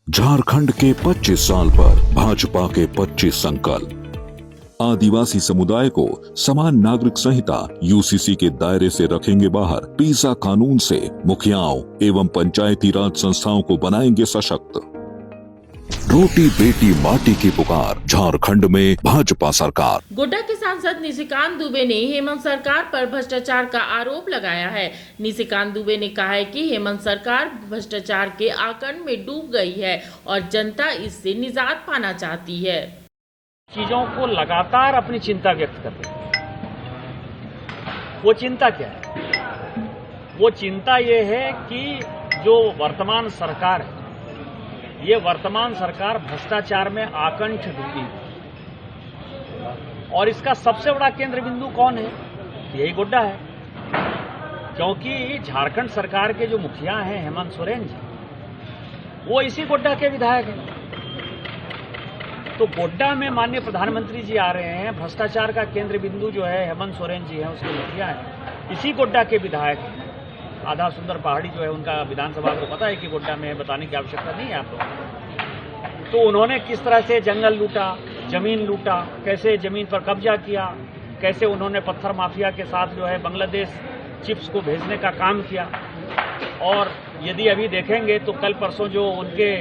झारखंड के 25 साल पर भाजपा के 25 संकल्प। आदिवासी समुदाय को समान नागरिक संहिता यूसीसी के दायरे से रखेंगे बाहर। पीसा कानून से मुखियाओं एवं पंचायती राज संस्थाओं को बनाएंगे सशक्त। रोटी बेटी माटी की पुकार, झारखंड में भाजपा सरकार। गोड्डा के सांसद निशिकांत दुबे ने हेमंत सरकार पर भ्रष्टाचार का आरोप लगाया है। निशिकांत दुबे ने कहा है कि हेमंत सरकार भ्रष्टाचार के आकंड में डूब गई है और जनता इससे निजात पाना चाहती है। चीजों को लगातार अपनी चिंता व्यक्त कर रही है। वो चिंता क्या है? वो चिंता ये है कि जो वर्तमान सरकार है, ये वर्तमान सरकार भ्रष्टाचार में आकंठ डूबी है। और इसका सबसे बड़ा केंद्र बिंदु कौन है? यही गोड्डा है। क्योंकि झारखंड सरकार के जो मुखिया हैं हेमंत सोरेन जी, वो इसी गोड्डा के विधायक हैं। तो गोड्डा में माननीय प्रधानमंत्री जी आ रहे हैं, भ्रष्टाचार का केंद्र बिंदु जो है हेमंत सोरेन जी हैं, उसके मुखिया हैं, इसी गोड्डा के विधायक हैं। आधा सुंदर पहाड़ी जो है उनका विधानसभा को पता है कि गोड्डा में बताने की आवश्यकता नहीं है आप लोगों। तो उन्होंने किस तरह से जंगल लूटा, जमीन लूटा, कैसे जमीन पर कब्जा किया, कैसे उन्होंने पत्थर माफिया के साथ जो है बांग्लादेश चिप्स को भेजने का काम किया। और यदि अभी देखेंगे तो कल परसों जो उनके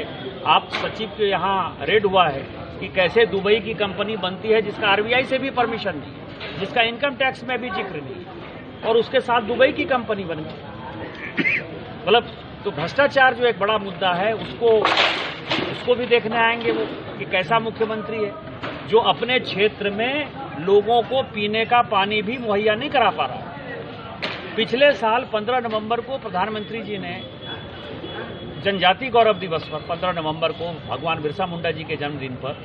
आप सचिव के यहाँ रेड हुआ है कि कैसे दुबई की कंपनी बनती है जिसका आरबीआई से भी परमिशन नहीं है, जिसका इनकम टैक्स में भी जिक्र नहीं है, और उसके साथ दुबई की कंपनी बन गई। मतलब तो भ्रष्टाचार जो एक बड़ा मुद्दा है उसको भी देखने आएंगे वो कि कैसा मुख्यमंत्री है जो अपने क्षेत्र में लोगों को पीने का पानी भी मुहैया नहीं करा पा रहा। पिछले साल 15 नवंबर को प्रधानमंत्री जी ने जनजाति गौरव दिवस पर 15 नवंबर को भगवान बिरसा मुंडा जी के जन्मदिन पर,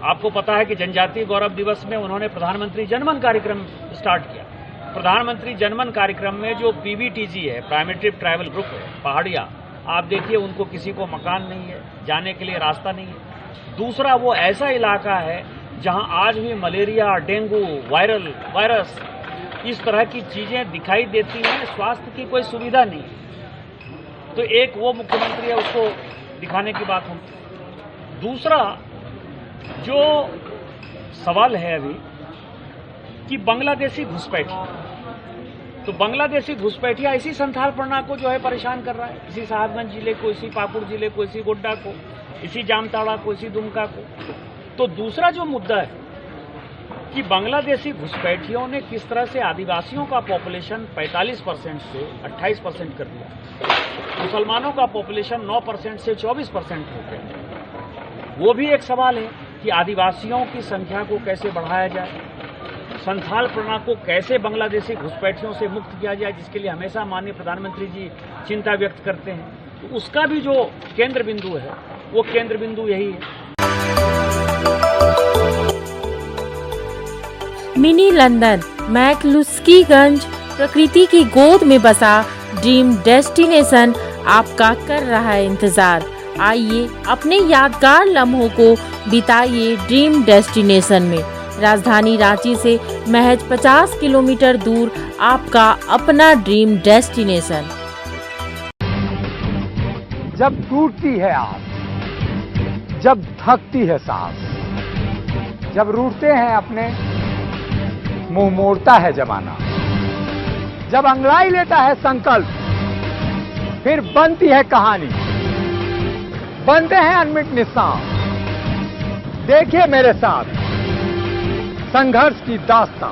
आपको पता है कि जनजाति गौरव दिवस में उन्होंने प्रधानमंत्री जनमन कार्यक्रम स्टार्ट किया। प्रधानमंत्री जनमन कार्यक्रम में जो पीबीटीजी है, प्राइमेटिव ट्राइबल ग्रुप है, पहाड़िया, आप देखिए उनको किसी को मकान नहीं है, जाने के लिए रास्ता नहीं है। दूसरा, वो ऐसा इलाका है जहां आज भी मलेरिया, डेंगू, वायरस इस तरह की चीजें दिखाई देती हैं, स्वास्थ्य की कोई सुविधा नहीं है। तो एक वो मुख्यमंत्री है, उसको दिखाने की बात हो। दूसरा जो सवाल है अभी कि बांग्लादेशी घुसपैठिया, तो बांग्लादेशी घुसपैठिया इसी संथाल परगना को जो है परेशान कर रहा है, इसी साहिबगंज जिले को, इसी पाकुड़ जिले को, इसी गोड्डा को, इसी जामताड़ा को, इसी दुमका को। तो दूसरा जो मुद्दा है कि बांग्लादेशी घुसपैठियों ने किस तरह से आदिवासियों का पॉपुलेशन 45% से 28% कर दिया, मुसलमानों का पॉपुलेशन 9% से 24% हो गया। वो भी एक सवाल है कि आदिवासियों की संख्या को कैसे बढ़ाया जाए, संथाल परगना को कैसे बांग्लादेशी घुसपैठियों से मुक्त किया जाए, जिसके लिए हमेशा माननीय प्रधानमंत्री जी चिंता व्यक्त करते हैं। तो उसका भी जो केंद्र बिंदु है वो केंद्र बिंदु यही है। मिनी लंदन मैक्लुस्कीगंज प्रकृति की गोद में बसा ड्रीम डेस्टिनेशन आपका कर रहा है इंतजार। आइए अपने यादगार लम्हों को बिताइए ड्रीम डेस्टिनेशन में। राजधानी रांची से महज 50 किलोमीटर दूर आपका अपना ड्रीम डेस्टिनेशन। जब टूटती है आस, जब थकती है सांस, जब रूठते हैं अपने, मुंह मोड़ता है जमाना, जब अंगड़ाई लेता है संकल्प, फिर बनती है कहानी, बनते हैं अनमिट निशान। देखिए मेरे साथ संघर्ष की दास्तां।